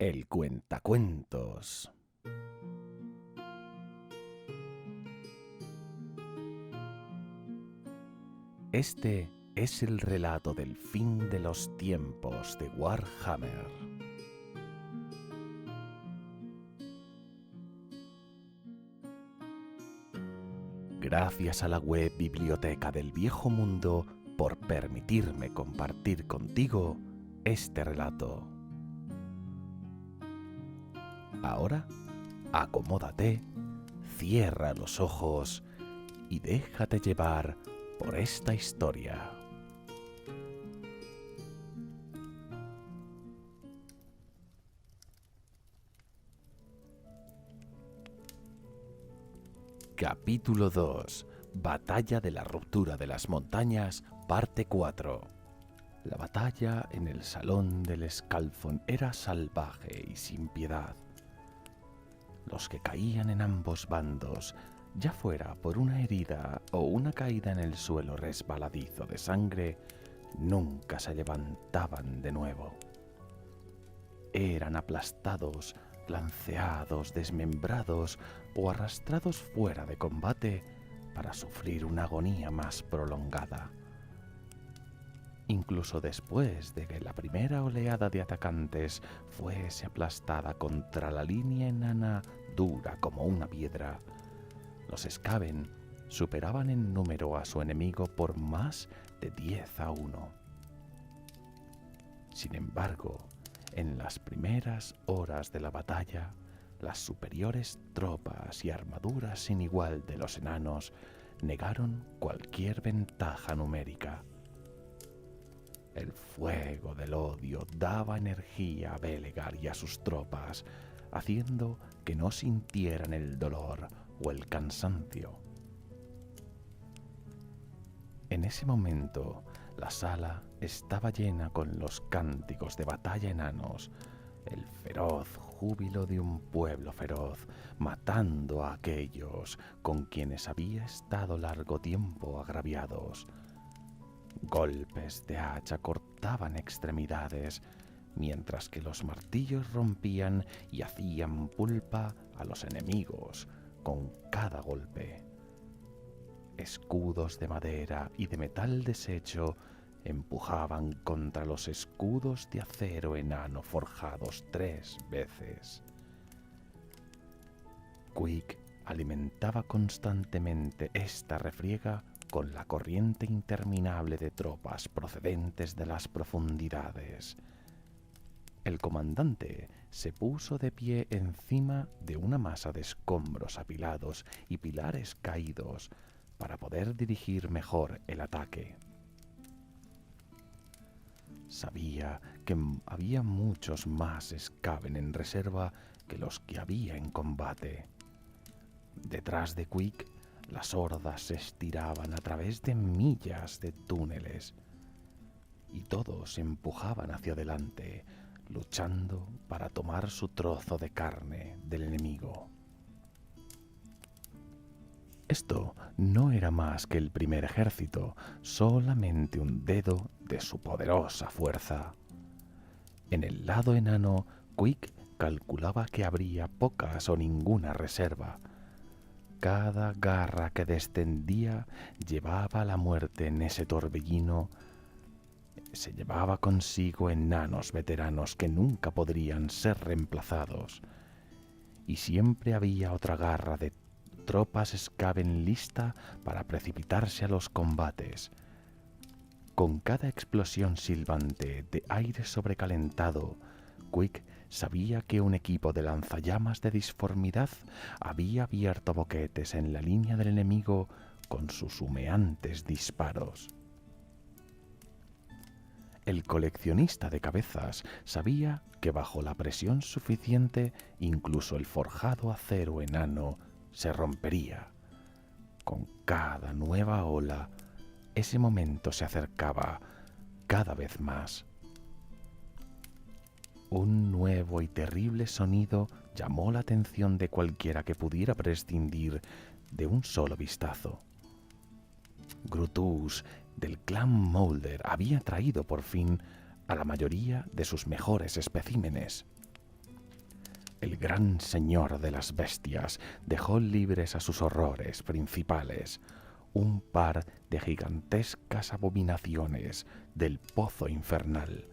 El Cuentacuentos. Este es el relato del fin de los tiempos de Warhammer. Gracias a la web Biblioteca del Viejo Mundo por permitirme compartir contigo este relato. Ahora, acomódate, cierra los ojos y déjate llevar por esta historia. Capítulo 2. Batalla de la ruptura de las montañas, parte 4. La batalla en el salón del Escalfón era salvaje y sin piedad. Los que caían en ambos bandos, ya fuera por una herida o una caída en el suelo resbaladizo de sangre, nunca se levantaban de nuevo. Eran aplastados, lanceados, desmembrados o arrastrados fuera de combate para sufrir una agonía más prolongada. Incluso después de que la primera oleada de atacantes fuese aplastada contra la línea enana dura como una piedra, los Skaven superaban en número a su enemigo por más de 10-1. Sin embargo, en las primeras horas de la batalla, las superiores tropas y armaduras sin igual de los enanos negaron cualquier ventaja numérica. El fuego del odio daba energía a Belegar y a sus tropas, haciendo que no sintieran el dolor o el cansancio. En ese momento, la sala estaba llena con los cánticos de batalla enanos, el feroz júbilo de un pueblo feroz, matando a aquellos con quienes había estado largo tiempo agraviados. Golpes de hacha cortaban extremidades, mientras que los martillos rompían y hacían pulpa a los enemigos con cada golpe. Escudos de madera y de metal deshecho empujaban contra los escudos de acero enano forjados 3 veces. Quick alimentaba constantemente esta refriega con la corriente interminable de tropas procedentes de las profundidades. El comandante se puso de pie encima de una masa de escombros apilados y pilares caídos para poder dirigir mejor el ataque. Sabía que había muchos más Skaven en reserva que los que había en combate. Detrás de Quick, las hordas se estiraban a través de millas de túneles y todos empujaban hacia adelante, luchando para tomar su trozo de carne del enemigo. Esto no era más que el primer ejército, solamente un dedo de su poderosa fuerza. En el lado enano, Quick calculaba que habría pocas o ninguna reserva. Cada garra que descendía llevaba la muerte en ese torbellino. Se llevaba consigo enanos veteranos que nunca podrían ser reemplazados. Y siempre había otra garra de tropas Skaven lista para precipitarse a los combates. Con cada explosión silbante de aire sobrecalentado, Quick sabía que un equipo de lanzallamas de disformidad había abierto boquetes en la línea del enemigo con sus humeantes disparos. El coleccionista de cabezas sabía que bajo la presión suficiente incluso el forjado acero enano se rompería. Con cada nueva ola, ese momento se acercaba cada vez más. Un nuevo y terrible sonido llamó la atención de cualquiera que pudiera prescindir de un solo vistazo. Grutus, del clan Moulder, había traído por fin a la mayoría de sus mejores especímenes. El gran señor de las bestias dejó libres a sus horrores principales, un par de gigantescas abominaciones del pozo infernal.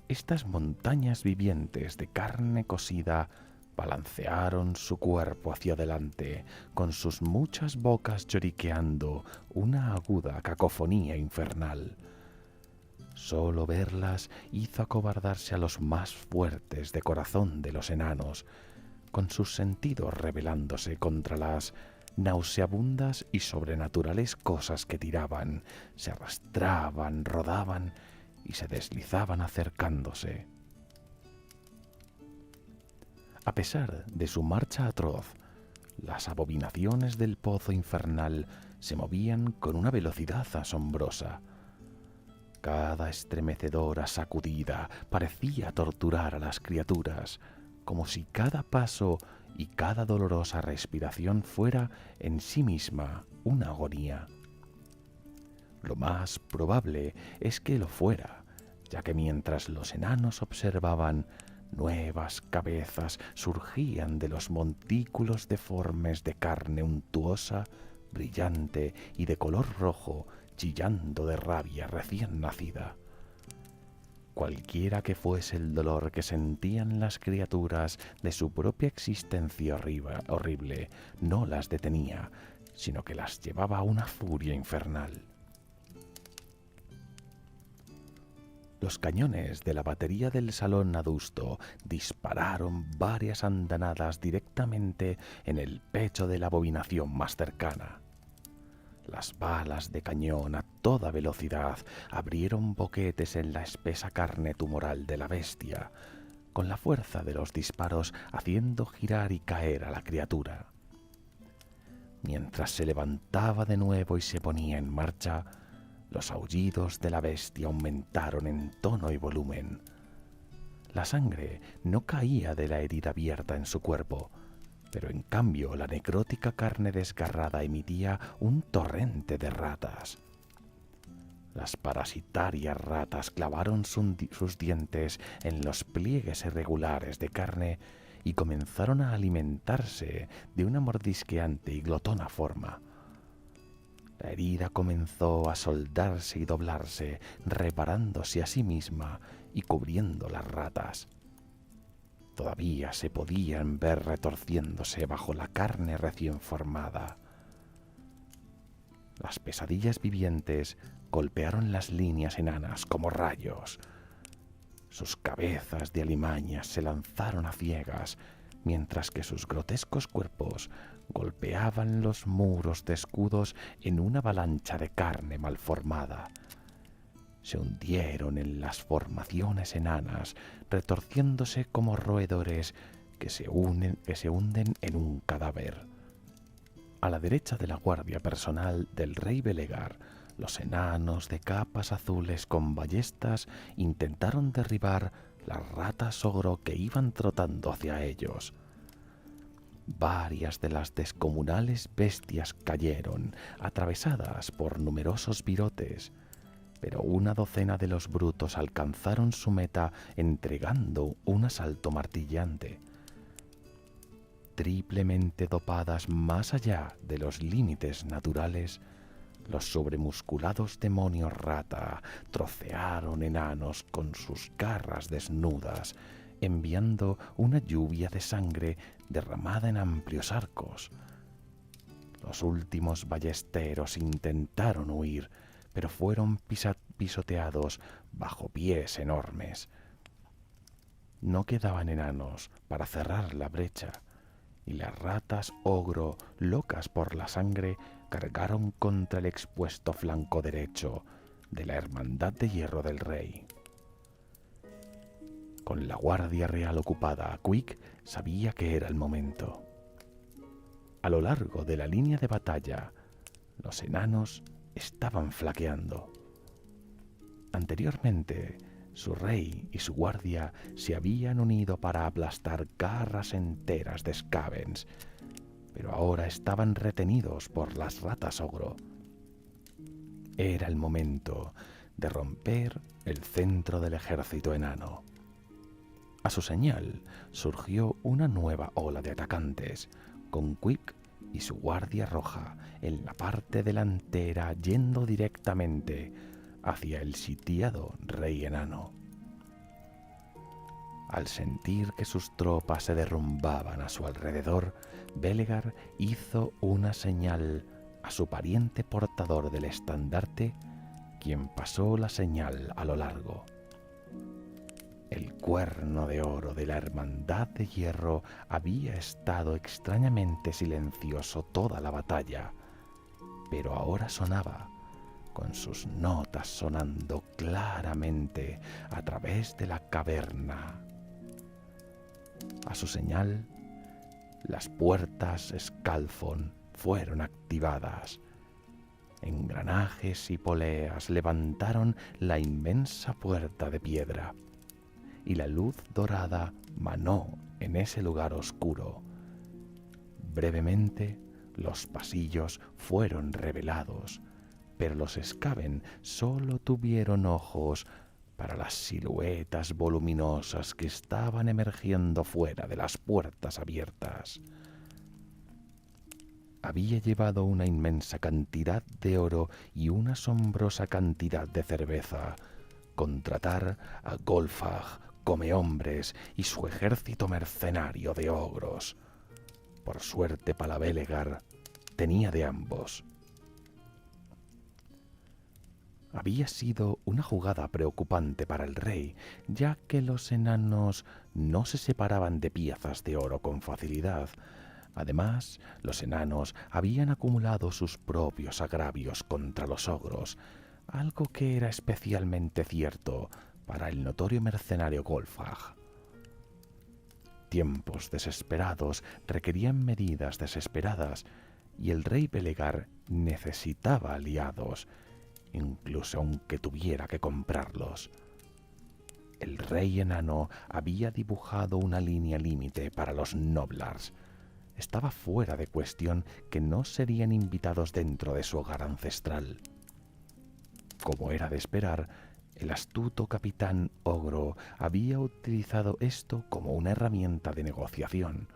Estas montañas vivientes de carne cocida balancearon su cuerpo hacia adelante, con sus muchas bocas lloriqueando una aguda cacofonía infernal. Solo verlas hizo acobardarse a los más fuertes de corazón de los enanos, con sus sentidos rebelándose contra las nauseabundas y sobrenaturales cosas que tiraban, se arrastraban, rodaban y se deslizaban acercándose. A pesar de su marcha atroz, las abominaciones del pozo infernal se movían con una velocidad asombrosa. Cada estremecedora sacudida parecía torturar a las criaturas, como si cada paso y cada dolorosa respiración fuera en sí misma una agonía. Lo más probable es que lo fuera, ya que mientras los enanos observaban, nuevas cabezas surgían de los montículos deformes de carne untuosa, brillante y de color rojo, chillando de rabia recién nacida. Cualquiera que fuese el dolor que sentían las criaturas de su propia existencia horrible, no las detenía, sino que las llevaba a una furia infernal. Los cañones de la batería del salón adusto dispararon varias andanadas directamente en el pecho de la abominación más cercana. Las balas de cañón a toda velocidad abrieron boquetes en la espesa carne tumoral de la bestia, con la fuerza de los disparos haciendo girar y caer a la criatura. Mientras se levantaba de nuevo y se ponía en marcha, los aullidos de la bestia aumentaron en tono y volumen. La sangre no caía de la herida abierta en su cuerpo, pero en cambio la necrótica carne desgarrada emitía un torrente de ratas. Las parasitarias ratas clavaron sus dientes en los pliegues irregulares de carne y comenzaron a alimentarse de una mordisqueante y glotona forma. La herida comenzó a soldarse y doblarse, reparándose a sí misma y cubriendo las ratas. Todavía se podían ver retorciéndose bajo la carne recién formada. Las pesadillas vivientes golpearon las líneas enanas como rayos. Sus cabezas de alimañas se lanzaron a ciegas, mientras que sus grotescos cuerpos golpeaban los muros de escudos en una avalancha de carne malformada. Se hundieron en las formaciones enanas, retorciéndose como roedores que se hunden en un cadáver. A la derecha de la guardia personal del rey Belegar, los enanos de capas azules con ballestas intentaron derribar las ratas ogro que iban trotando hacia ellos. Varias de las descomunales bestias cayeron, atravesadas por numerosos virotes, pero una docena de los brutos alcanzaron su meta entregando un asalto martillante. Triplemente dopadas más allá de los límites naturales, los sobremusculados demonios rata trocearon enanos con sus garras desnudas, enviando una lluvia de sangre derramada en amplios arcos. Los últimos ballesteros intentaron huir, pero fueron pisoteados bajo pies enormes. No quedaban enanos para cerrar la brecha, y las ratas ogro, locas por la sangre, cargaron contra el expuesto flanco derecho de la Hermandad de Hierro del Rey. Con la Guardia Real ocupada, Quick sabía que era el momento. A lo largo de la línea de batalla, los enanos estaban flaqueando. Anteriormente, su rey y su guardia se habían unido para aplastar garras enteras de Skavens, pero ahora estaban retenidos por las ratas ogro. Era el momento de romper el centro del ejército enano. A su señal surgió una nueva ola de atacantes, con Quick y su guardia roja en la parte delantera yendo directamente hacia el sitiado rey enano. Al sentir que sus tropas se derrumbaban a su alrededor, Belegar hizo una señal a su pariente portador del estandarte, quien pasó la señal a lo largo. El cuerno de oro de la Hermandad de Hierro había estado extrañamente silencioso toda la batalla, pero ahora sonaba, con sus notas sonando claramente a través de la caverna. A su señal, las puertas Scalfon fueron activadas. Engranajes y poleas levantaron la inmensa puerta de piedra, y la luz dorada manó en ese lugar oscuro. Brevemente, los pasillos fueron revelados, pero los Skaven solo tuvieron ojos para las siluetas voluminosas que estaban emergiendo fuera de las puertas abiertas. Había llevado una inmensa cantidad de oro y una asombrosa cantidad de cerveza. Contratar a Golfag, Comehombres y su ejército mercenario de ogros. Por suerte para Belegar, tenía de ambos. Había sido una jugada preocupante para el rey, ya que los enanos no se separaban de piezas de oro con facilidad. Además, los enanos habían acumulado sus propios agravios contra los ogros, algo que era especialmente cierto para el notorio mercenario Golfag. Tiempos desesperados requerían medidas desesperadas, y el rey Belegar necesitaba aliados, incluso aunque tuviera que comprarlos. El rey enano había dibujado una línea límite para los Noblars. Estaba fuera de cuestión que no serían invitados dentro de su hogar ancestral. Como era de esperar, el astuto capitán ogro había utilizado esto como una herramienta de negociación.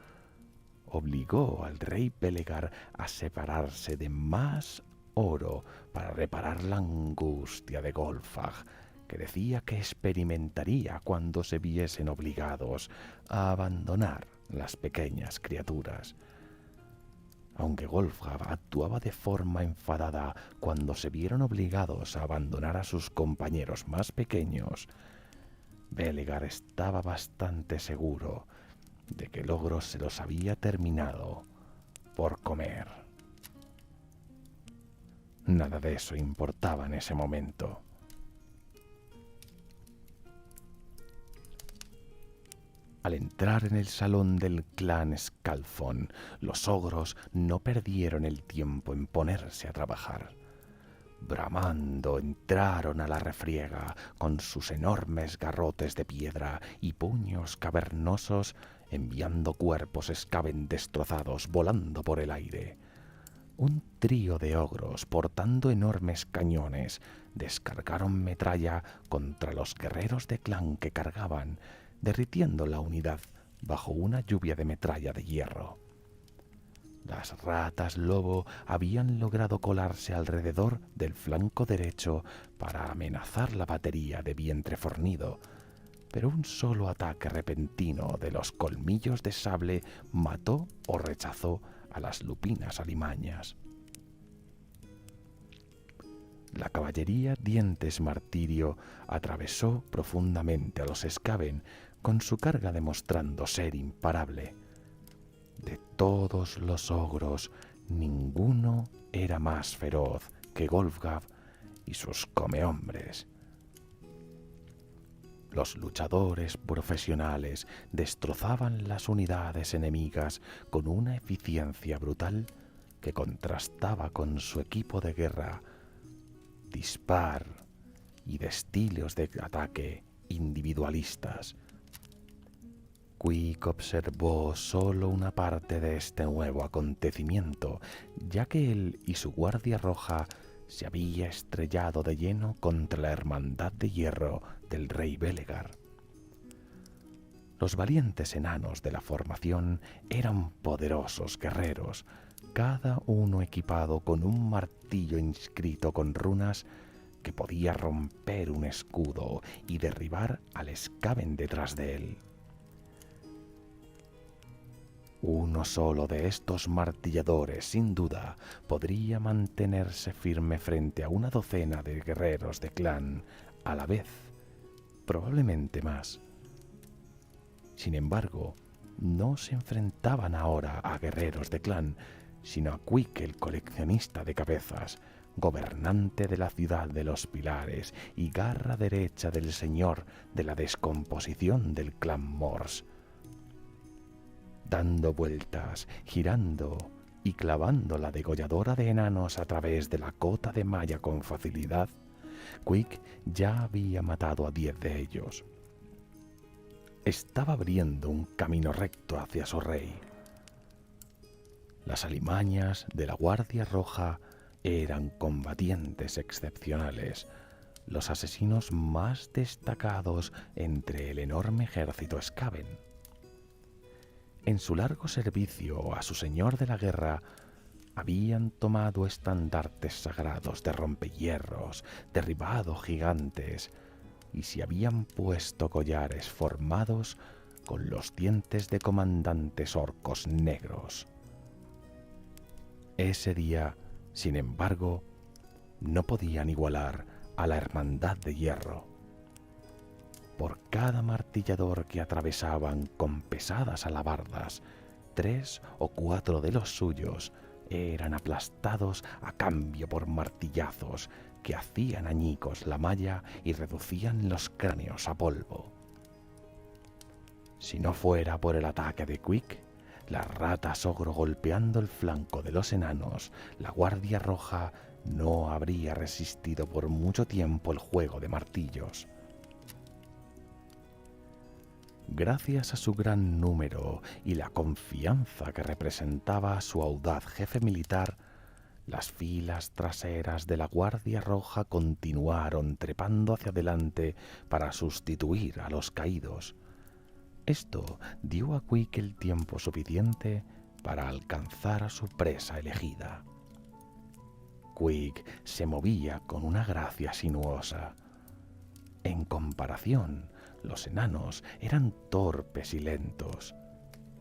Obligó al rey Belegar a separarse de más oro para reparar la angustia de Golfag, que decía que experimentaría cuando se viesen obligados a abandonar las pequeñas criaturas. Aunque Golfag actuaba de forma enfadada cuando se vieron obligados a abandonar a sus compañeros más pequeños, Belegar estaba bastante seguro de que el ogro se los había terminado por comer. Nada de eso importaba en ese momento. Al entrar en el salón del clan Scalfon, los ogros no perdieron el tiempo en ponerse a trabajar. Bramando entraron a la refriega con sus enormes garrotes de piedra y puños cavernosos, enviando cuerpos Skaven destrozados volando por el aire. Un trío de ogros portando enormes cañones descargaron metralla contra los guerreros de clan que cargaban, derritiendo la unidad bajo una lluvia de metralla de hierro. Las ratas lobo habían logrado colarse alrededor del flanco derecho para amenazar la batería de vientre fornido, pero un solo ataque repentino de los colmillos de sable mató o rechazó a las lupinas alimañas. La caballería Dientes Martirio atravesó profundamente a los Skaven con su carga demostrando ser imparable. De todos los ogros, ninguno era más feroz que Golfgab y sus comehombres. Los luchadores profesionales destrozaban las unidades enemigas con una eficiencia brutal que contrastaba con su equipo de guerra dispar y de estilos de ataque individualistas. Quick observó solo una parte de este nuevo acontecimiento, ya que él y su guardia roja se había estrellado de lleno contra la Hermandad de Hierro del rey Belegar. Los valientes enanos de la formación eran poderosos guerreros, cada uno equipado con un martillo inscrito con runas que podía romper un escudo y derribar al Skaven detrás de él. Uno solo de estos martilladores, sin duda, podría mantenerse firme frente a una docena de guerreros de clan a la vez, probablemente más. Sin embargo, no se enfrentaban ahora a guerreros de clan, sino a Quick, el coleccionista de cabezas, gobernante de la ciudad de los pilares y garra derecha del señor de la descomposición del clan Morse. Dando vueltas, girando y clavando la degolladora de enanos a través de la cota de malla con facilidad, Quick ya había matado a 10 de ellos. Estaba abriendo un camino recto hacia su rey. Las alimañas de la Guardia Roja eran combatientes excepcionales, los asesinos más destacados entre el enorme ejército Skaven. En su largo servicio a su señor de la guerra, habían tomado estandartes sagrados de rompehierros, derribado gigantes, y se habían puesto collares formados con los dientes de comandantes orcos negros. Ese día, sin embargo, no podían igualar a la Hermandad de Hierro. Por cada martillador que atravesaban con pesadas alabardas, 3 o 4 de los suyos eran aplastados a cambio por martillazos que hacían añicos la malla y reducían los cráneos a polvo. Si no fuera por el ataque de Quick, las ratas ogro golpeando el flanco de los enanos, la Guardia Roja no habría resistido por mucho tiempo el juego de martillos. Gracias a su gran número y la confianza que representaba su audaz jefe militar, las filas traseras de la Guardia Roja continuaron trepando hacia adelante para sustituir a los caídos. Esto dio a Quick el tiempo suficiente para alcanzar a su presa elegida. Quick se movía con una gracia sinuosa. En comparación, los enanos eran torpes y lentos.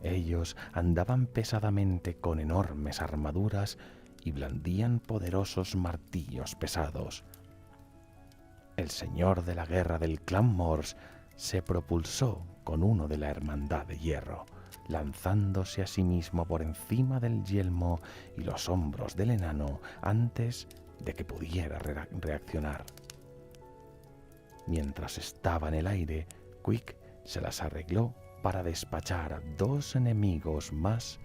Ellos andaban pesadamente con enormes armaduras y blandían poderosos martillos pesados. El señor de la guerra del clan Morse se propulsó con uno de la Hermandad de Hierro, lanzándose a sí mismo por encima del yelmo y los hombros del enano antes de que pudiera reaccionar. Mientras estaba en el aire, Quick se las arregló para despachar a 2 enemigos más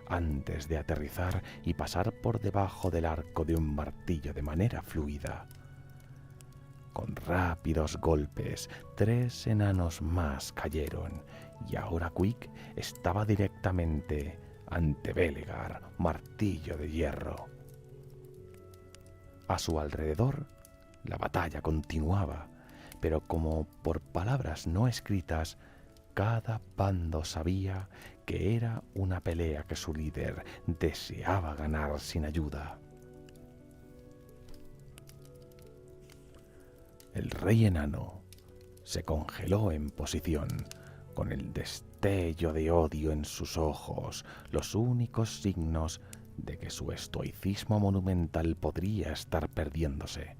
antes de aterrizar y pasar por debajo del arco de un martillo de manera fluida. Con rápidos golpes, 3 enanos más cayeron y ahora Quick estaba directamente ante Belegar, martillo de hierro. A su alrededor, la batalla continuaba, pero como por palabras no escritas, cada bando sabía que era una pelea que su líder deseaba ganar sin ayuda. El rey enano se congeló en posición, con el destello de odio en sus ojos, los únicos signos de que su estoicismo monumental podría estar perdiéndose.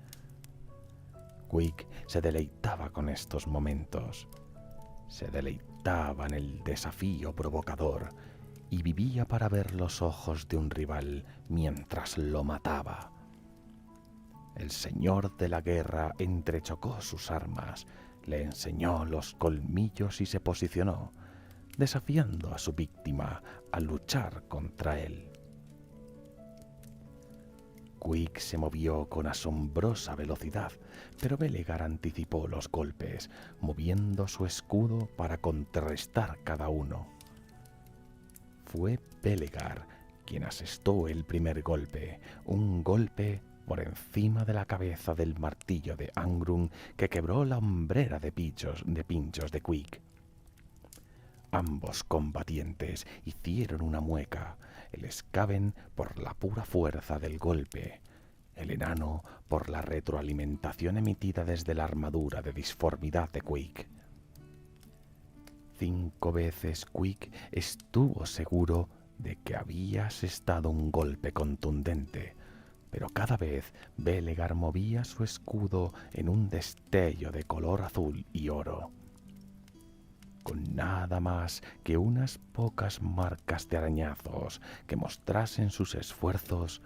Quick se deleitaba con estos momentos. Se deleitaba en el desafío provocador y vivía para ver los ojos de un rival mientras lo mataba. El señor de la guerra entrechocó sus armas, le enseñó los colmillos y se posicionó, desafiando a su víctima a luchar contra él. Quick se movió con asombrosa velocidad, pero Belegar anticipó los golpes, moviendo su escudo para contrarrestar cada uno. Fue Belegar quien asestó el primer golpe, un golpe por encima de la cabeza del martillo de Angrun que quebró la hombrera de pinchos de Quick. Ambos combatientes hicieron una mueca, el Skaven por la pura fuerza del golpe, el enano por la retroalimentación emitida desde la armadura de disformidad de Quick. 5 veces Quick estuvo seguro de que había asestado un golpe contundente, pero cada vez Belegar movía su escudo en un destello de color azul y oro. Con nada más que unas pocas marcas de arañazos que mostrasen sus esfuerzos,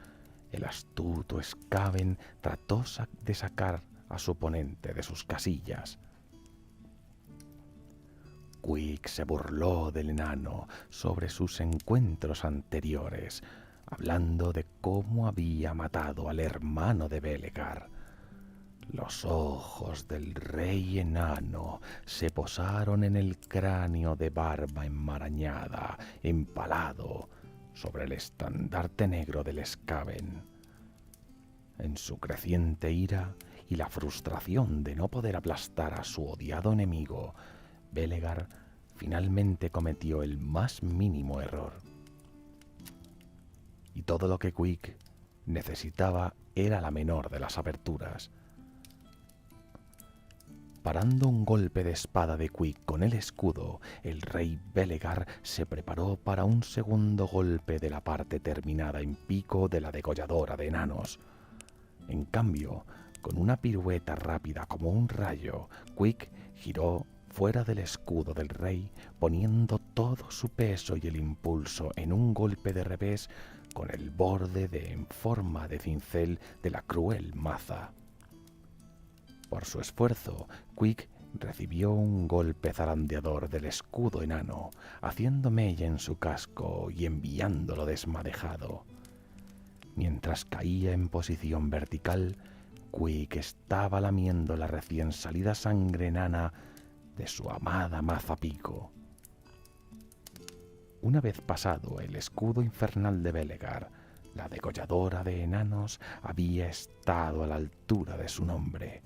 el astuto Skaven trató de sacar a su oponente de sus casillas. Quick se burló del enano sobre sus encuentros anteriores, hablando de cómo había matado al hermano de Belegar. Los ojos del rey enano se posaron en el cráneo de barba enmarañada, empalado sobre el estandarte negro del Skaven. En su creciente ira y la frustración de no poder aplastar a su odiado enemigo, Belegar finalmente cometió el más mínimo error. Y todo lo que Quick necesitaba era la menor de las aberturas. Parando un golpe de espada de Quick con el escudo, el rey Belegar se preparó para un segundo golpe de la parte terminada en pico de la degolladora de enanos. En cambio, con una pirueta rápida como un rayo, Quick giró fuera del escudo del rey, poniendo todo su peso y el impulso en un golpe de revés con el borde en forma de cincel de la cruel maza. Por su esfuerzo, Quick recibió un golpe zarandeador del escudo enano, haciendo mella en su casco y enviándolo desmadejado. Mientras caía en posición vertical, Quick estaba lamiendo la recién salida sangre enana de su amada maza pico. Una vez pasado el escudo infernal de Belegar, la degolladora de enanos había estado a la altura de su nombre,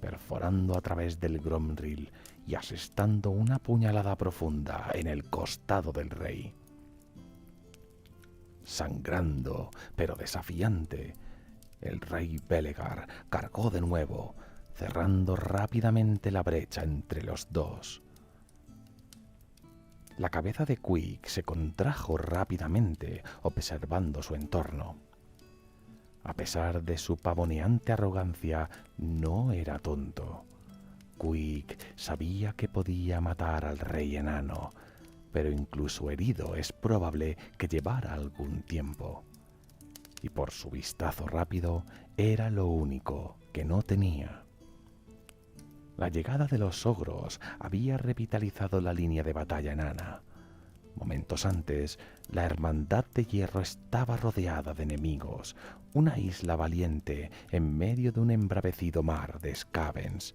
perforando a través del Gromril y asestando una puñalada profunda en el costado del rey. Sangrando, pero desafiante, el rey Belegar cargó de nuevo, cerrando rápidamente la brecha entre los dos. La cabeza de Quick se contrajo rápidamente, observando su entorno. A pesar de su pavoneante arrogancia, no era tonto. Quick sabía que podía matar al rey enano, pero incluso herido es probable que llevara algún tiempo. Y por su vistazo rápido, era lo único que no tenía. La llegada de los ogros había revitalizado la línea de batalla enana. Momentos antes, la Hermandad de Hierro estaba rodeada de enemigos, una isla valiente en medio de un embravecido mar de Skavens.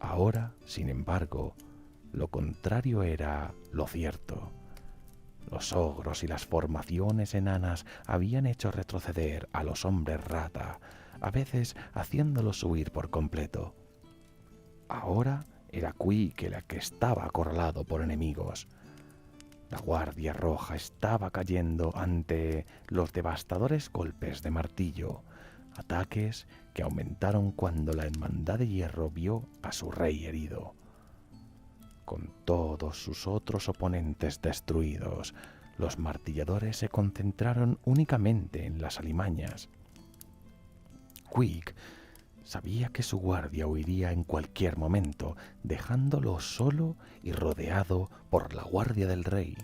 Ahora, sin embargo, lo contrario era lo cierto. Los ogros y las formaciones enanas habían hecho retroceder a los hombres rata, a veces haciéndolos huir por completo. Ahora era Quick el que estaba acorralado por enemigos. La Guardia Roja estaba cayendo ante los devastadores golpes de martillo, ataques que aumentaron cuando la Hermandad de Hierro vio a su rey herido. Con todos sus otros oponentes destruidos, los martilladores se concentraron únicamente en las alimañas. Quick sabía que su guardia huiría en cualquier momento, dejándolo solo y rodeado por la guardia del rey.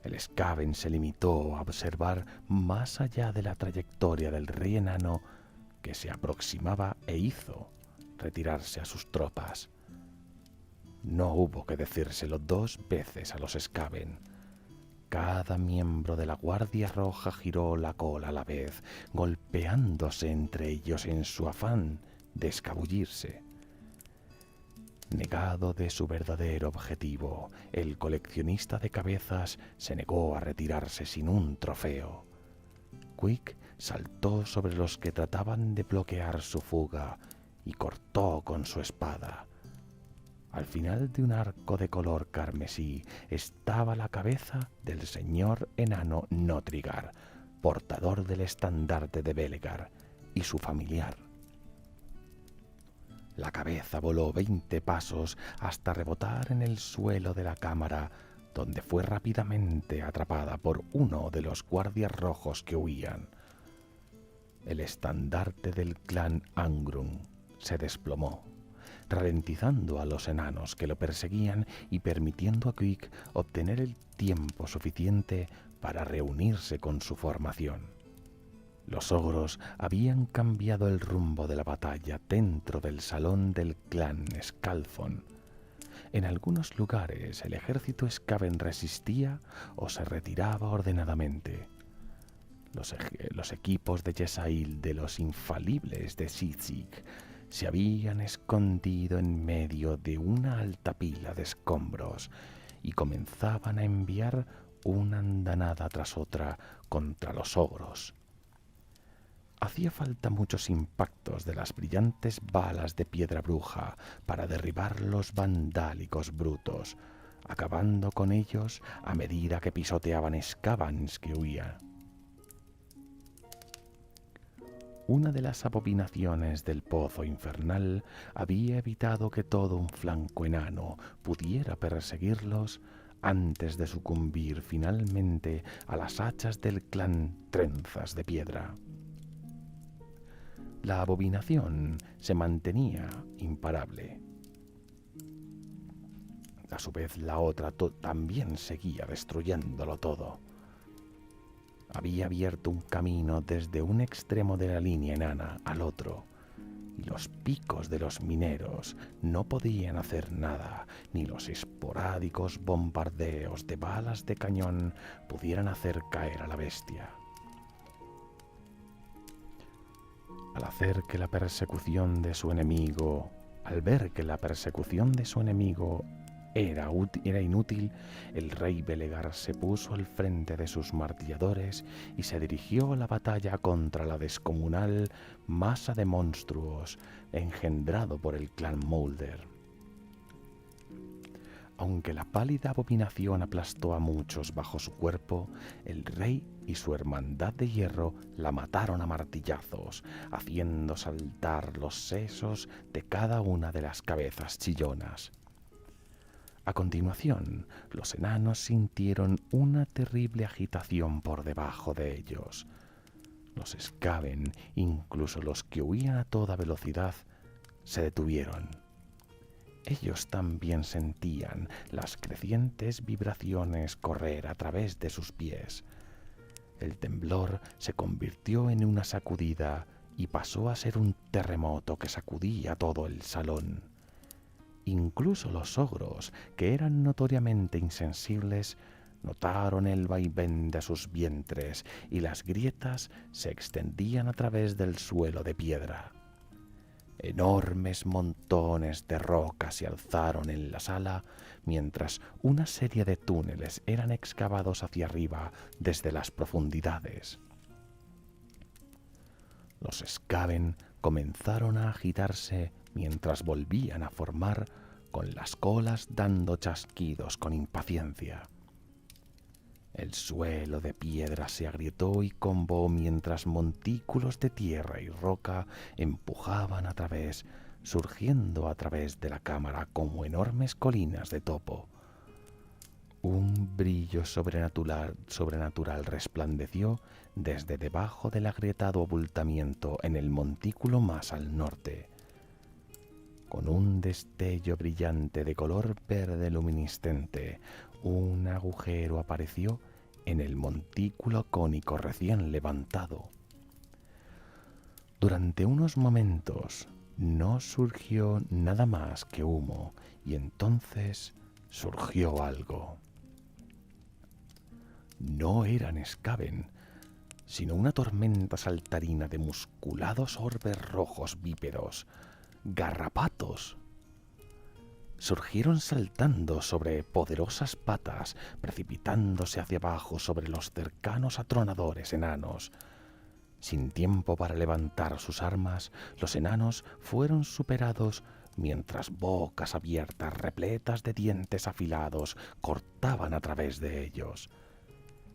El Skaven se limitó a observar más allá de la trayectoria del rey enano que se aproximaba e hizo retirarse a sus tropas. No hubo que decírselo 2 veces a los Skaven. Cada miembro de la Guardia Roja giró la cola a la vez, golpeándose entre ellos en su afán de escabullirse. Negado de su verdadero objetivo, el coleccionista de cabezas se negó a retirarse sin un trofeo. Quick saltó sobre los que trataban de bloquear su fuga y cortó con su espada. Al final de un arco de color carmesí estaba la cabeza del señor enano Notrigar, portador del estandarte de Belegar, y su familiar. La cabeza voló 20 pasos hasta rebotar en el suelo de la cámara, donde fue rápidamente atrapada por uno de los guardias rojos que huían. El estandarte del clan Angrun se desplomó, ralentizando a los enanos que lo perseguían y permitiendo a Quick obtener el tiempo suficiente para reunirse con su formación. Los ogros habían cambiado el rumbo de la batalla dentro del salón del clan Scalfon. En algunos lugares el ejército Skaven resistía o se retiraba ordenadamente. Los equipos de Yesail de los infalibles de Sisig se habían escondido en medio de una alta pila de escombros y comenzaban a enviar una andanada tras otra contra los ogros. Hacía falta muchos impactos de las brillantes balas de piedra bruja para derribar los vandálicos brutos, acabando con ellos a medida que pisoteaban Skavans que huían. Una de las abominaciones del pozo infernal había evitado que todo un flanco enano pudiera perseguirlos antes de sucumbir finalmente a las hachas del clan Trenzas de Piedra. La abominación se mantenía imparable. A su vez, la otra también seguía destruyéndolo todo. Había abierto un camino desde un extremo de la línea enana al otro, y los picos de los mineros no podían hacer nada, ni los esporádicos bombardeos de balas de cañón pudieran hacer caer a la bestia. Al ver que la persecución de su enemigo era inútil, el rey Belegar se puso al frente de sus martilladores y se dirigió a la batalla contra la descomunal masa de monstruos engendrado por el clan Moulder. Aunque la pálida abominación aplastó a muchos bajo su cuerpo, el rey y su hermandad de hierro la mataron a martillazos, haciendo saltar los sesos de cada una de las cabezas chillonas. A continuación, los enanos sintieron una terrible agitación por debajo de ellos. Los Skaven, incluso los que huían a toda velocidad, se detuvieron. Ellos también sentían las crecientes vibraciones correr a través de sus pies. El temblor se convirtió en una sacudida y pasó a ser un terremoto que sacudía todo el salón. Incluso los ogros, que eran notoriamente insensibles, notaron el vaivén de sus vientres y las grietas se extendían a través del suelo de piedra. Enormes montones de roca se alzaron en la sala mientras una serie de túneles eran excavados hacia arriba desde las profundidades. Los Skaven comenzaron a agitarse mientras volvían a formar, con las colas dando chasquidos con impaciencia. El suelo de piedra se agrietó y combó mientras montículos de tierra y roca empujaban surgiendo a través de la cámara como enormes colinas de topo. Un brillo sobrenatural resplandeció desde debajo del agrietado abultamiento en el montículo más al norte. Con un destello brillante de color verde luminiscente, un agujero apareció en el montículo cónico recién levantado. Durante unos momentos no surgió nada más que humo, y entonces surgió algo. No eran Skaven, sino una tormenta saltarina de musculados orbes rojos bípedos, garrapatos. Surgieron saltando sobre poderosas patas, precipitándose hacia abajo sobre los cercanos atronadores enanos. Sin tiempo para levantar sus armas, los enanos fueron superados mientras bocas abiertas repletas de dientes afilados cortaban a través de ellos.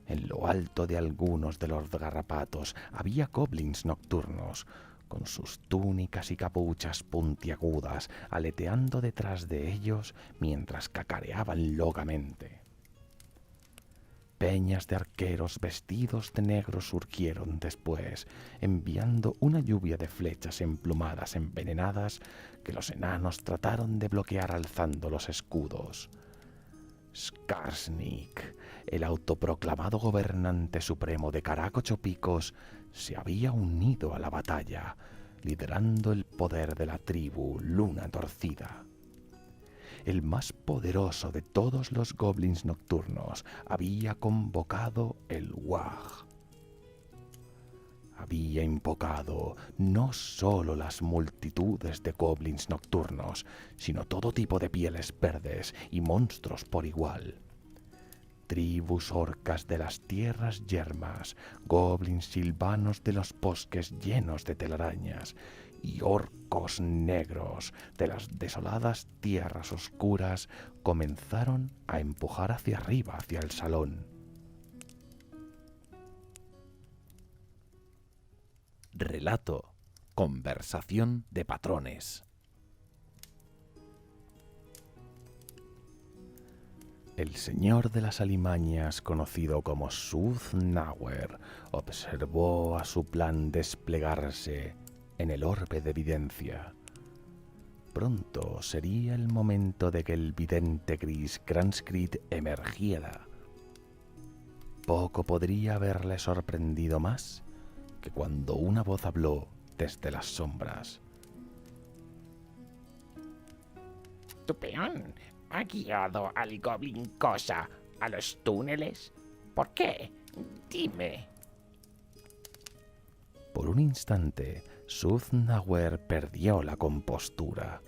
En lo alto de algunos de los garrapatos había goblins nocturnos, con sus túnicas y capuchas puntiagudas aleteando detrás de ellos mientras cacareaban locamente. Peñas de arqueros vestidos de negro surgieron después, enviando una lluvia de flechas emplumadas envenenadas que los enanos trataron de bloquear alzando los escudos. Skarsnik, el autoproclamado gobernante supremo de Caracochopicos, se había unido a la batalla, liderando el poder de la tribu Luna Torcida. El más poderoso de todos los goblins nocturnos había convocado el Wag. Había invocado no solo las multitudes de goblins nocturnos, sino todo tipo de pieles verdes y monstruos por igual. Tribus orcas de las tierras yermas, goblins silvanos de los bosques llenos de telarañas y orcos negros de las desoladas tierras oscuras comenzaron a empujar hacia arriba, hacia el salón. Relato. Conversación de patrones. El señor de las alimañas, conocido como Sooth-Nawer, observó a su plan desplegarse en el orbe de evidencia. Pronto sería el momento de que el vidente gris Cranscreed emergiera. Poco podría haberle sorprendido más que cuando una voz habló desde las sombras. ¿Tu peón ha guiado al Goblin Cosa a los túneles? ¿Por qué? Dime. Por un instante, Sooth-Nawer perdió la compostura.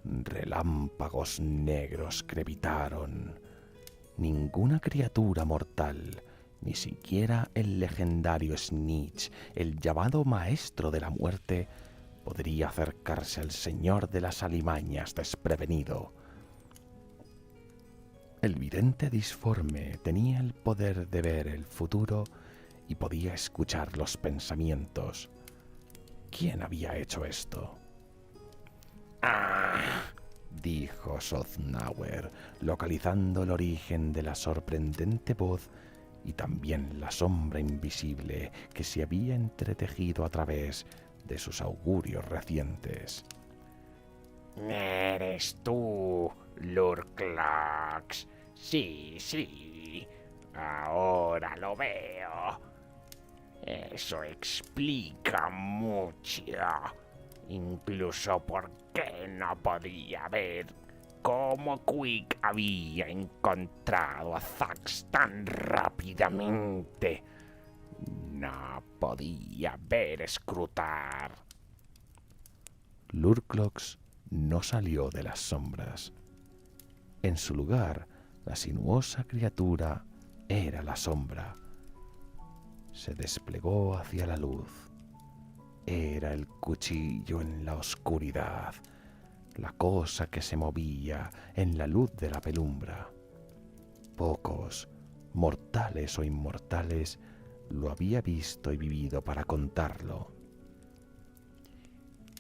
Relámpagos negros crepitaron. Ninguna criatura mortal, ni siquiera el legendario Snitch, el llamado Maestro de la Muerte, podría acercarse al señor de las alimañas desprevenido. El vidente disforme tenía el poder de ver el futuro y podía escuchar los pensamientos. ¿Quién había hecho esto? ¡Ah! Dijo Sooth-Nawer, localizando el origen de la sorprendente voz y también la sombra invisible que se había entretejido a través de sus augurios recientes. Eres tú, Lurklax. Sí, ahora lo veo. Eso explica mucho. Incluso por qué no podía ver cómo Quick había encontrado a Zax tan rápidamente. No podía ver escrutar. Lurklax no salió de las sombras. En su lugar, la sinuosa criatura era la sombra. Se desplegó hacia la luz. Era el cuchillo en la oscuridad, la cosa que se movía en la luz de la penumbra. Pocos, mortales o inmortales, lo había visto y vivido para contarlo.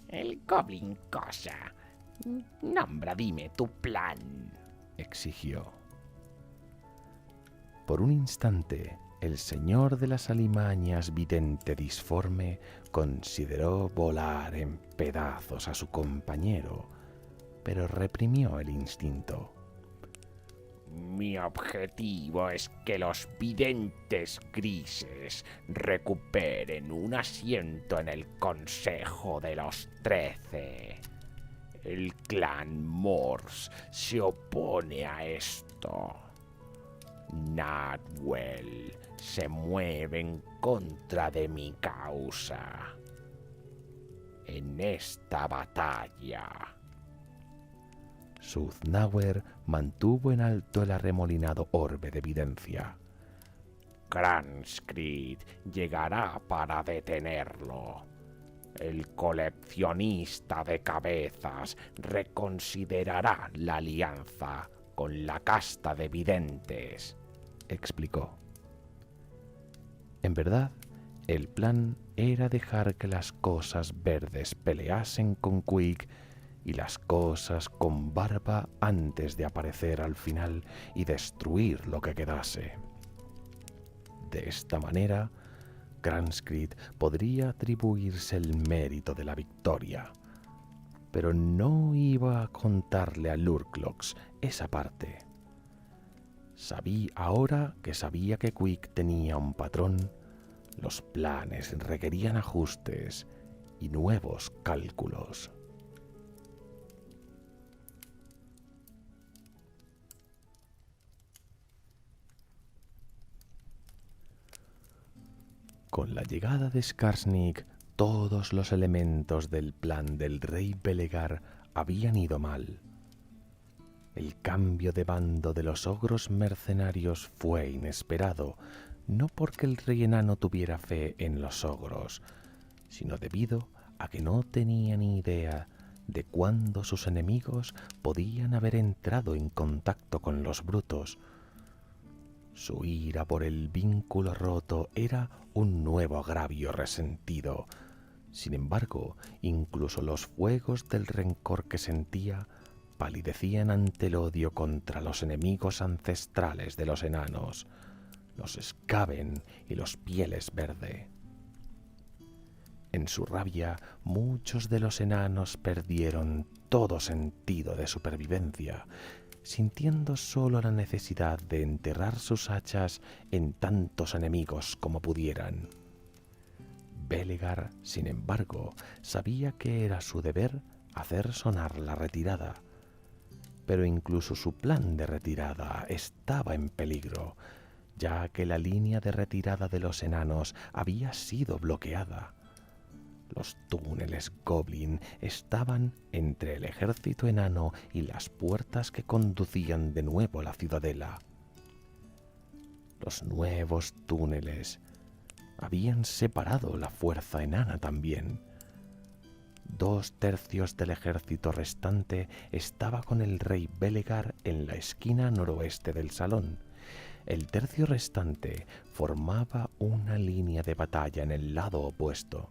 El Goblin Cosa. Nombra, dime tu plan, exigió. Por un instante, el señor de las alimañas vidente disforme consideró volar en pedazos a su compañero, pero reprimió el instinto. Mi objetivo es que los videntes grises recuperen un asiento en el Consejo de los 13. El clan Morse se opone a esto. Nadwell se mueve en contra de mi causa. En esta batalla, Sooth-Nawer mantuvo en alto el arremolinado orbe de evidencia. Cranscreed llegará para detenerlo. El coleccionista de cabezas reconsiderará la alianza con la casta de videntes, explicó. En verdad, el plan era dejar que las cosas verdes peleasen con Quick y las cosas con barba antes de aparecer al final y destruir lo que quedase. De esta manera, Cranscreed podría atribuirse el mérito de la victoria, pero no iba a contarle a Lurklox esa parte. Ahora que sabía que Quick tenía un patrón, los planes requerían ajustes y nuevos cálculos. Con la llegada de Skarsnik, todos los elementos del plan del rey Belegar habían ido mal. El cambio de bando de los ogros mercenarios fue inesperado, no porque el rey enano tuviera fe en los ogros, sino debido a que no tenía ni idea de cuándo sus enemigos podían haber entrado en contacto con los brutos. Su ira por el vínculo roto era un nuevo agravio resentido. Sin embargo, incluso los fuegos del rencor que sentía palidecían ante el odio contra los enemigos ancestrales de los enanos, los Skaven y los Pieles Verde. En su rabia, muchos de los enanos perdieron todo sentido de supervivencia, sintiendo solo la necesidad de enterrar sus hachas en tantos enemigos como pudieran. Belegar, sin embargo, sabía que era su deber hacer sonar la retirada, pero incluso su plan de retirada estaba en peligro, ya que la línea de retirada de los enanos había sido bloqueada. Los túneles Goblin estaban entre el ejército enano y las puertas que conducían de nuevo a la ciudadela. Los nuevos túneles habían separado la fuerza enana también. 2/3 del ejército restante estaba con el rey Belegar en la esquina noroeste del salón. El tercio restante formaba una línea de batalla en el lado opuesto.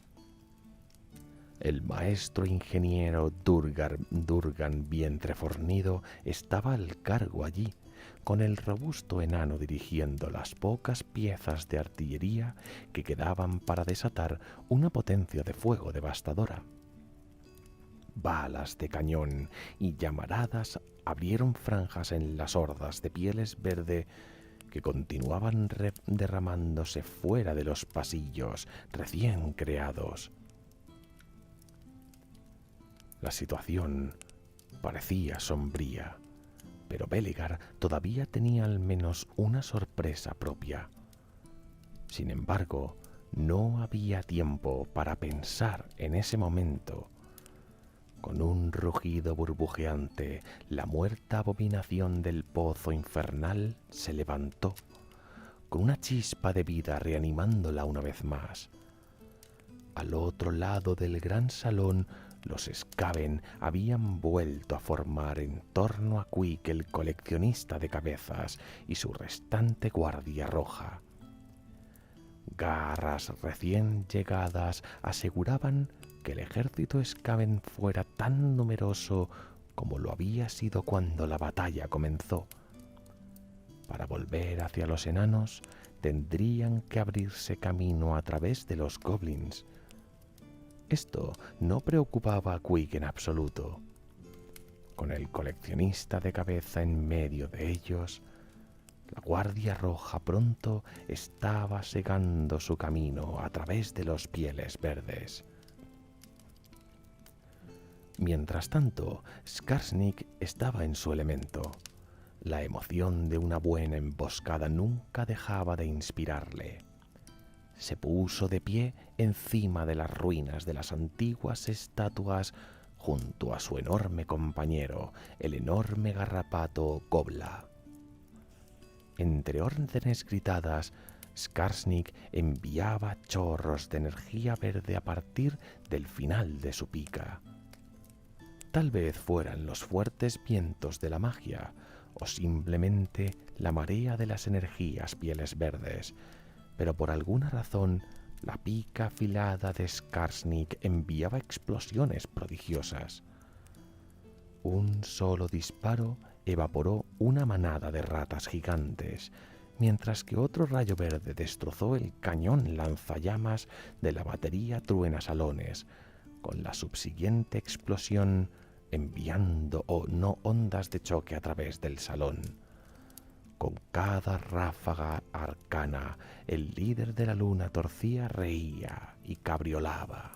El maestro ingeniero Durgan Vientre Fornido estaba al cargo allí, con el robusto enano dirigiendo las pocas piezas de artillería que quedaban para desatar una potencia de fuego devastadora. Balas de cañón y llamaradas abrieron franjas en las hordas de Pieles Verde que continuaban derramándose fuera de los pasillos recién creados. La situación parecía sombría, pero Belegar todavía tenía al menos una sorpresa propia. Sin embargo, no había tiempo para pensar en ese momento. Con un rugido burbujeante, la muerta abominación del pozo infernal se levantó, con una chispa de vida reanimándola una vez más. Al otro lado del gran salón, los Skaven habían vuelto a formar en torno a Quick el coleccionista de cabezas y su restante guardia roja. Garras recién llegadas aseguraban que el ejército Skaven fuera tan numeroso como lo había sido cuando la batalla comenzó. Para volver hacia los enanos, tendrían que abrirse camino a través de los goblins. Esto no preocupaba a Quick en absoluto. Con el coleccionista de cabeza en medio de ellos, la Guardia Roja pronto estaba segando su camino a través de los Pieles Verdes. Mientras tanto, Skarsnik estaba en su elemento. La emoción de una buena emboscada nunca dejaba de inspirarle. Se puso de pie encima de las ruinas de las antiguas estatuas junto a su enorme compañero, el enorme garrapato Gobla. Entre órdenes gritadas, Skarsnik enviaba chorros de energía verde a partir del final de su pica. Tal vez fueran los fuertes vientos de la magia o simplemente la marea de las energías pieles verdes, pero por alguna razón la pica afilada de Skarsnik enviaba explosiones prodigiosas. Un solo disparo evaporó una manada de ratas gigantes, mientras que otro rayo verde destrozó el cañón lanzallamas de la batería truenasalones, con la subsiguiente explosión enviando no ondas de choque a través del salón. Con cada ráfaga arcana, el líder de la luna torcía, reía y cabriolaba.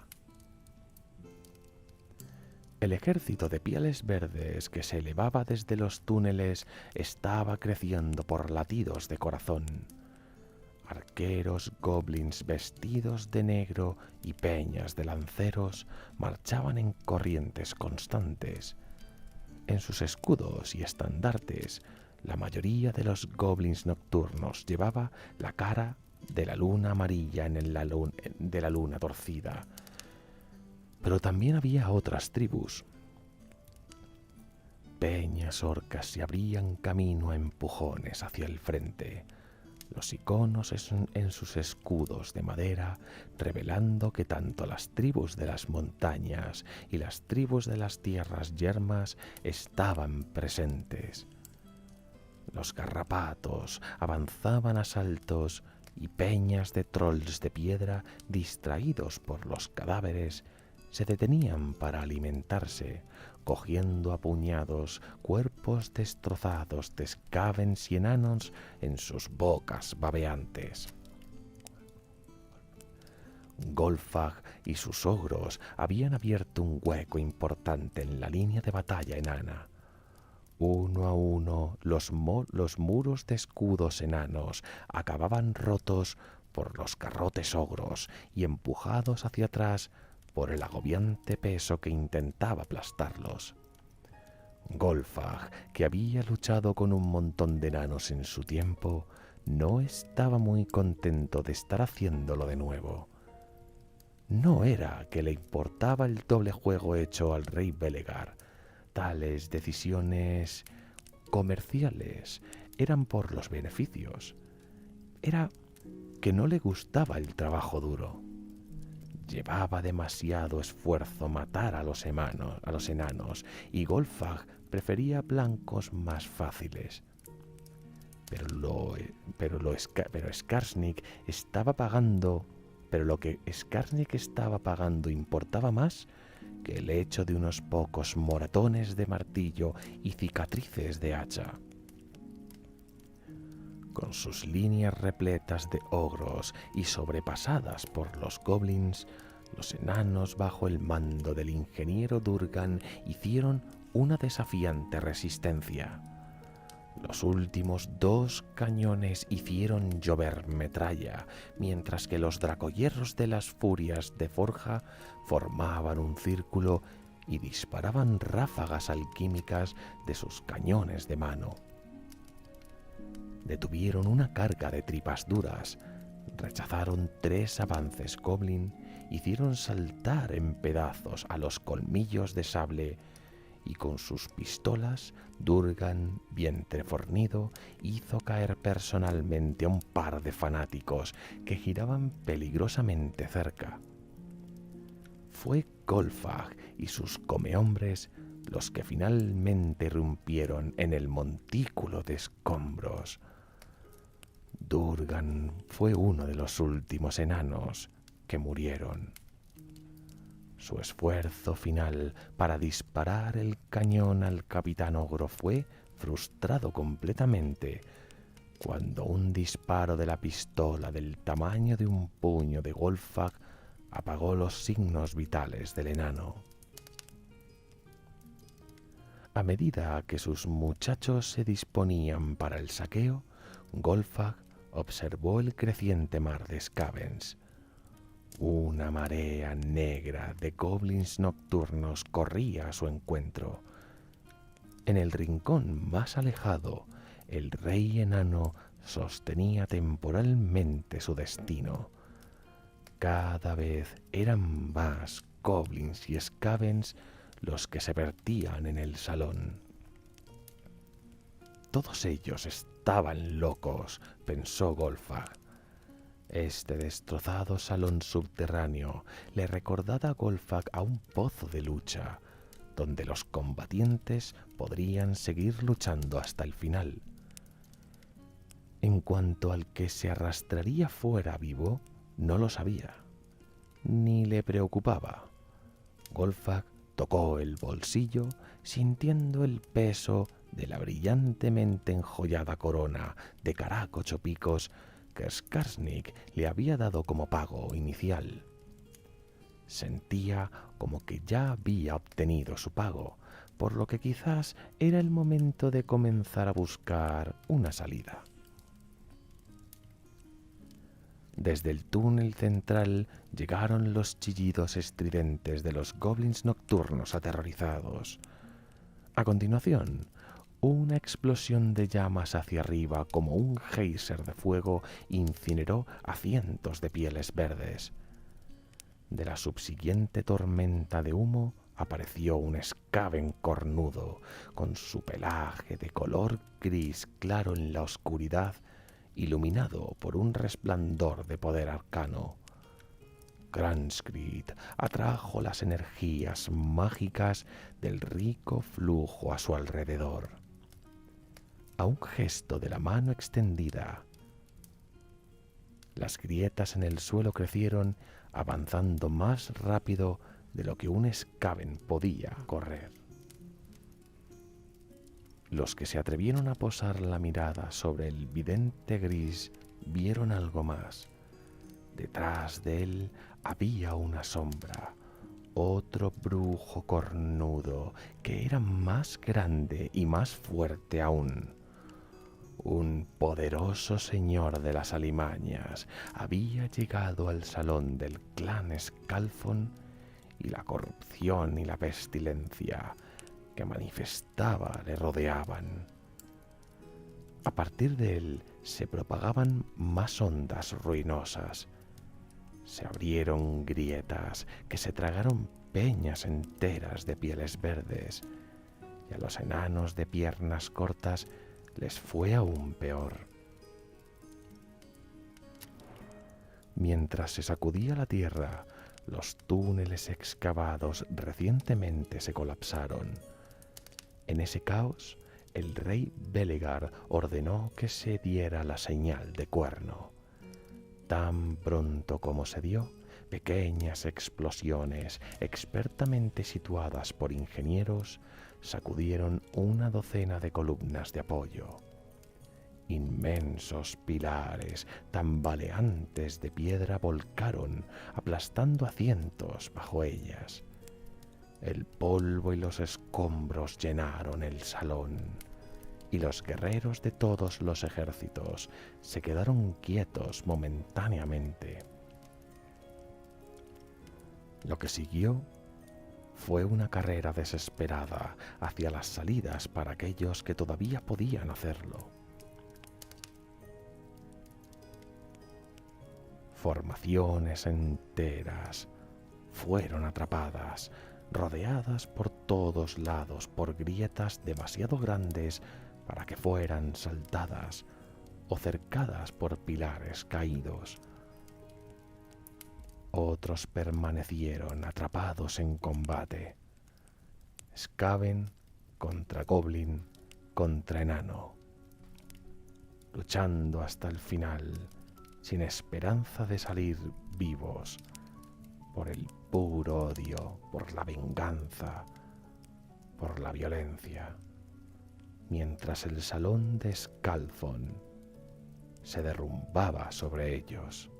El ejército de pieles verdes que se elevaba desde los túneles estaba creciendo por latidos de corazón. Arqueros goblins vestidos de negro y peñas de lanceros marchaban en corrientes constantes. En sus escudos y estandartes, la mayoría de los goblins nocturnos llevaba la cara de la luna amarilla de la luna torcida. Pero también había otras tribus. Peñas orcas se abrían camino a empujones hacia el frente, los iconos en sus escudos de madera, revelando que tanto las tribus de las montañas y las tribus de las tierras yermas estaban presentes. Los garrapatos avanzaban a saltos y peñas de trolls de piedra, distraídos por los cadáveres, se detenían para alimentarse, cogiendo a puñados cuerpos destrozados de skavens y enanos en sus bocas babeantes. Golfag y sus ogros habían abierto un hueco importante en la línea de batalla enana. Uno a uno, los muros de escudos enanos acababan rotos por los garrotes ogros y empujados hacia atrás por el agobiante peso que intentaba aplastarlos. Golfag, que había luchado con un montón de enanos en su tiempo, no estaba muy contento de estar haciéndolo de nuevo. No era que le importaba el doble juego hecho al rey Belegar. Tales decisiones comerciales eran por los beneficios. Era que no le gustaba el trabajo duro. Llevaba demasiado esfuerzo matar a los enanos y Golfag prefería blancos más fáciles. Pero Skarsnik estaba pagando, pero lo que Skarsnik estaba pagando importaba más que el hecho de unos pocos moratones de martillo y cicatrices de hacha. Con sus líneas repletas de ogros y sobrepasadas por los goblins, los enanos bajo el mando del ingeniero Durgan hicieron una desafiante resistencia. Los últimos 2 cañones hicieron llover metralla, mientras que los dracohierros de las furias de forja formaban un círculo y disparaban ráfagas alquímicas de sus cañones de mano. Detuvieron una carga de tripas duras, rechazaron 3 avances goblin, hicieron saltar en pedazos a los colmillos de sable y con sus pistolas, Durgan, vientre fornido, hizo caer personalmente a un par de fanáticos que giraban peligrosamente cerca. Fue Golfag y sus comehombres los que finalmente irrumpieron en el montículo de escombros. Durgan fue uno de los últimos enanos que murieron. Su esfuerzo final para disparar el cañón al capitán ogro fue frustrado completamente cuando un disparo de la pistola del tamaño de un puño de Golfag apagó los signos vitales del enano. A medida que sus muchachos se disponían para el saqueo, Golfag observó el creciente mar de skavens. Una marea negra de goblins nocturnos corría a su encuentro. En el rincón más alejado, el rey enano sostenía temporalmente su destino. Cada vez eran más goblins y skavens los que se vertían en el salón. Todos ellos estaban locos, pensó Golfa. Este destrozado salón subterráneo le recordaba a Golfag a un pozo de lucha, donde los combatientes podrían seguir luchando hasta el final. En cuanto al que se arrastraría fuera vivo, no lo sabía, ni le preocupaba. Golfag tocó el bolsillo, sintiendo el peso de la brillantemente enjollada corona de caraco ocho picos que Skarsnik le había dado como pago inicial. Sentía como que ya había obtenido su pago, por lo que quizás era el momento de comenzar a buscar una salida. Desde el túnel central llegaron los chillidos estridentes de los goblins nocturnos aterrorizados. A continuación, una explosión de llamas hacia arriba como un geyser de fuego incineró a cientos de pieles verdes. De la subsiguiente tormenta de humo apareció un skaven cornudo, con su pelaje de color gris claro en la oscuridad, iluminado por un resplandor de poder arcano. Grandskreed atrajo las energías mágicas del rico flujo a su alrededor. A un gesto de la mano extendida, las grietas en el suelo crecieron, avanzando más rápido de lo que un skaven podía correr. Los que se atrevieron a posar la mirada sobre el vidente gris vieron algo más. Detrás de él había una sombra, otro brujo cornudo que era más grande y más fuerte aún. Un poderoso señor de las alimañas había llegado al salón del clan Scalfon, y la corrupción y la pestilencia que manifestaba le rodeaban. A partir de él se propagaban más ondas ruinosas. Se abrieron grietas que se tragaron peñas enteras de pieles verdes, y a los enanos de piernas cortas les fue aún peor. Mientras se sacudía la tierra, los túneles excavados recientemente se colapsaron. En ese caos, el rey Belegar ordenó que se diera la señal de cuerno. Tan pronto como se dio, pequeñas explosiones expertamente situadas por ingenieros sacudieron una docena de columnas de apoyo. Inmensos pilares tambaleantes de piedra volcaron, aplastando a cientos bajo ellas. El polvo y los escombros llenaron el salón, y los guerreros de todos los ejércitos se quedaron quietos momentáneamente. Lo que siguió fue una carrera desesperada hacia las salidas para aquellos que todavía podían hacerlo. Formaciones enteras fueron atrapadas, rodeadas por todos lados por grietas demasiado grandes para que fueran saltadas o cercadas por pilares caídos. Otros permanecieron atrapados en combate. Skaven contra goblin contra enano, luchando hasta el final, sin esperanza de salir vivos, por el puro odio, por la venganza, por la violencia, mientras el salón de Scalfon se derrumbaba sobre ellos.